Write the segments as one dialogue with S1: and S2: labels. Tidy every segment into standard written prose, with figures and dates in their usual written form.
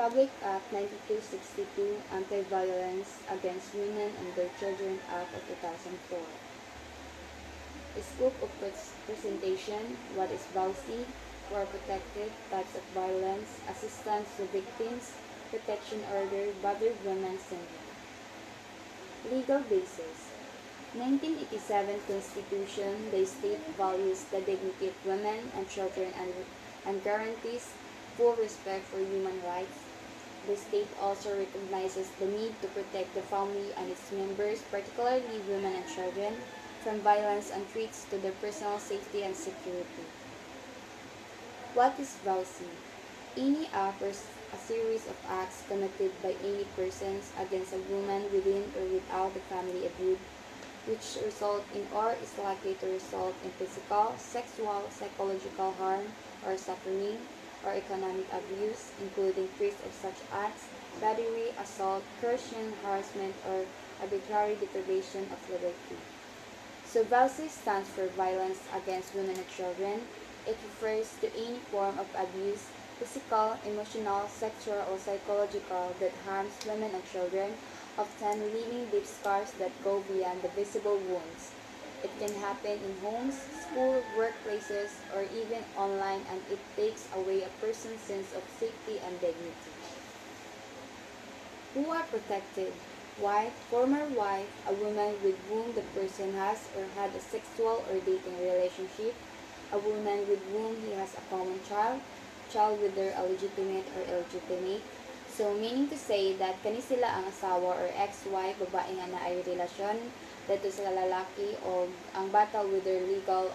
S1: Republic Act 9262, Anti-Violence Against Women and Their Children Act of 2004. Scope of presentation, what is VAUSI, who are protected, types of violence, assistance to victims, protection order, battered women syndrome. Legal basis. 1987 Constitution, the state values the dignity of women and children and guarantees full respect for human rights. The state also recognizes the need to protect the family and its members, particularly women and children, from violence and threats to their personal safety and security. What is VAUSI? Any act or a series of acts committed by any persons against a woman within or without the family abuse, which result in or is likely to result in physical, sexual, psychological harm or suffering, or economic abuse, including threats of such acts, battery, assault, coercion, harassment, or arbitrary deprivation of liberty. So VAUSI stands for Violence Against Women and Children. It refers to any form of abuse, physical, emotional, sexual, or psychological that harms women and children, often leaving deep scars that go beyond the visible wounds. It can happen in homes, school, workplaces, or even online, and it takes away a person's sense of safety and dignity. Who are protected? Wife, former wife, a woman with whom the person has or had a sexual or dating relationship, a woman with whom he has a common child, child whether illegitimate or illegitimate. So, meaning to say that kani sila ang asawa or ex-wife, babae nga na ay relasyon, dito sa lalaki o ang bata whether legal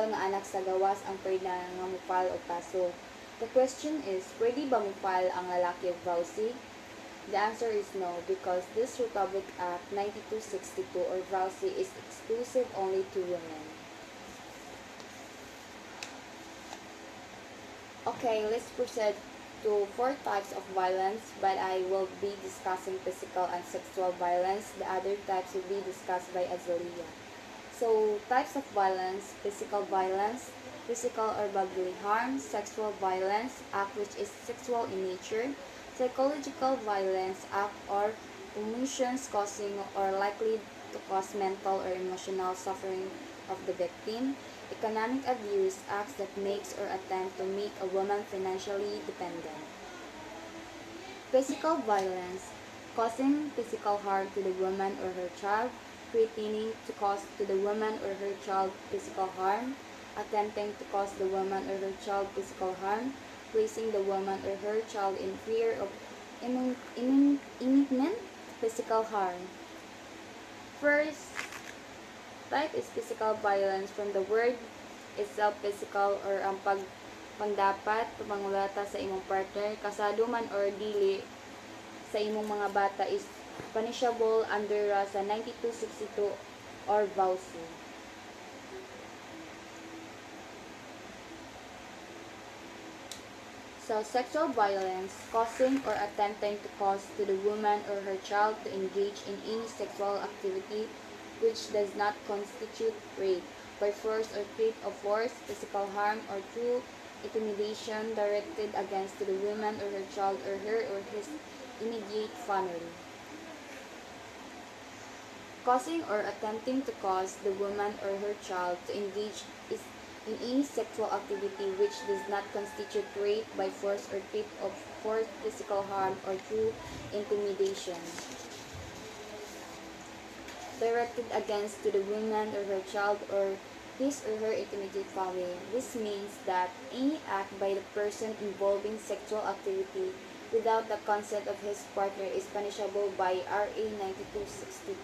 S1: nga anak sa gawas ang pwede nga mupal o kaso. The question is, pwede ba mupal ang lalaki of VAUSI? The answer is no, because this Republic Act 9262 or VAUSI is exclusive only to women. Okay, let's proceed to 4 types of violence, but I will be discussing physical and sexual violence. The other types will be discussed by Azalia. So, types of violence: physical violence, physical or bodily harm; sexual violence, act which is sexual in nature; psychological violence, act or omissions causing or likely to cause mental or emotional suffering of the victim; economic abuse, acts that makes or attempt to make a woman financially dependent. Physical violence, causing physical harm to the woman or her child, threatening to cause to the woman or her child physical harm, attempting to cause the woman or her child physical harm, placing the woman or her child in fear of imminent physical harm. First type is physical violence. From the word itself, physical or ang pangdapat, pamangulata sa imong partner, kasado man or dili sa imong mga bata is punishable under sa 9262 or VAUSI. So, sexual violence, causing or attempting to cause to the woman or her child to engage in any sexual activity which does not constitute rape, by force or threat of force, physical harm, or through intimidation directed against to the woman or her child or her or his immediate family. Causing or attempting to cause the woman or her child to engage in any sexual activity which does not constitute rape, by force or threat of force, physical harm, or through intimidation directed against to the woman or her child or his or her immediate family. This means that any act by the person involving sexual activity without the consent of his partner is punishable by RA 9262.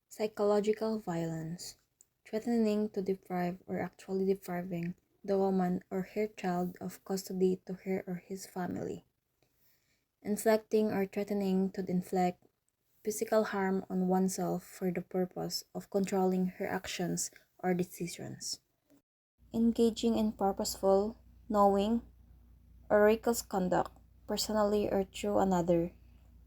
S2: Psychological violence, threatening to deprive or actually depriving the woman or her child of custody to her or his family. Inflicting or threatening to inflict physical harm on oneself for the purpose of controlling her actions or decisions. Engaging in purposeful, knowing, or reckless conduct, personally or through another,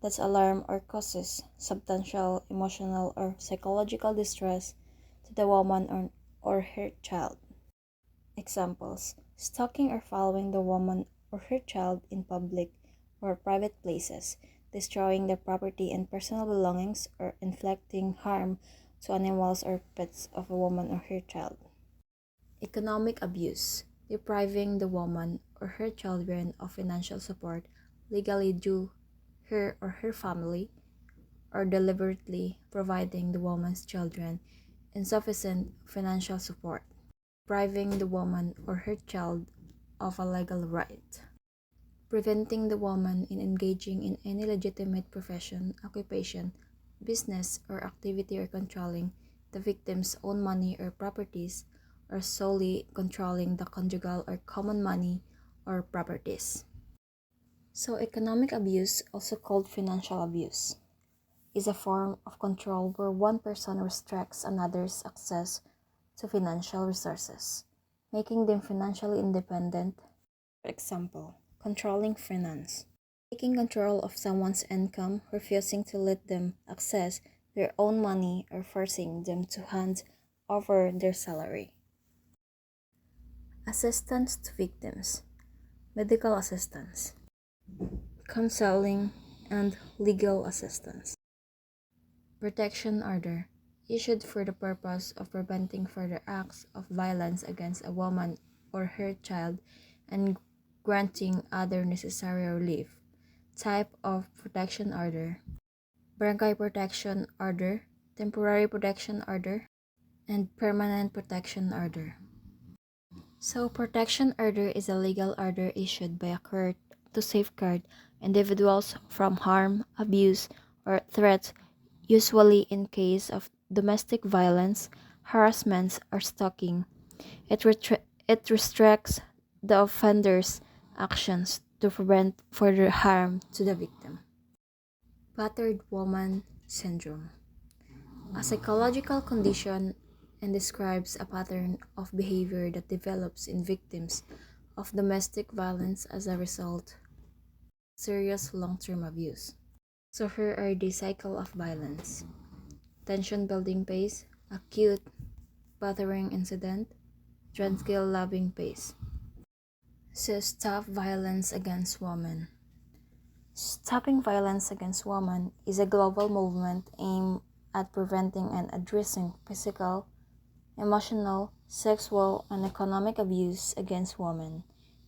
S2: that's alarm or causes substantial emotional or psychological distress to the woman or her child. Examples: stalking or following the woman or her child in public or private places, destroying their property and personal belongings, or inflicting harm to animals or pets of a woman or her child. Economic abuse: depriving the woman or her children of financial support legally due her or her family, or deliberately providing the woman's children insufficient financial support, depriving the woman or her child of a legal right, preventing the woman in engaging in any legitimate profession, occupation, business, or activity, or controlling the victim's own money or properties, or solely controlling the conjugal or common money or properties. So, economic abuse, also called financial abuse, is a form of control where one person restricts another's access to financial resources, making them financially independent. For example, controlling finance: taking control of someone's income, refusing to let them access their own money, or forcing them to hand over their salary. Assistance to victims: medical assistance, counseling, and legal assistance. Protection order, issued for the purpose of preventing further acts of violence against a woman or her child and granting other necessary relief. Type of protection order: barangay protection order, temporary protection order, and permanent protection order. So, protection order is a legal order issued by a court to safeguard individuals from harm, abuse, or threats, usually in case of domestic violence, harassment, or stalking. It restricts the offender's actions to prevent further harm to the victim. Battered woman syndrome: a psychological condition and describes a pattern of behavior that develops in victims of domestic violence as a result of serious long-term abuse. So here are the cycle of violence: tension building phase, acute battering incident, transgil loving phase. So stop violence against women. Stopping violence against women is a global movement aimed at preventing and addressing physical, emotional, sexual, and economic abuse against women.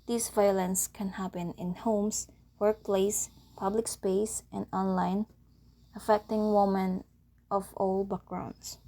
S2: This violence can happen in homes, workplace, public space, and online, affecting women of all backgrounds.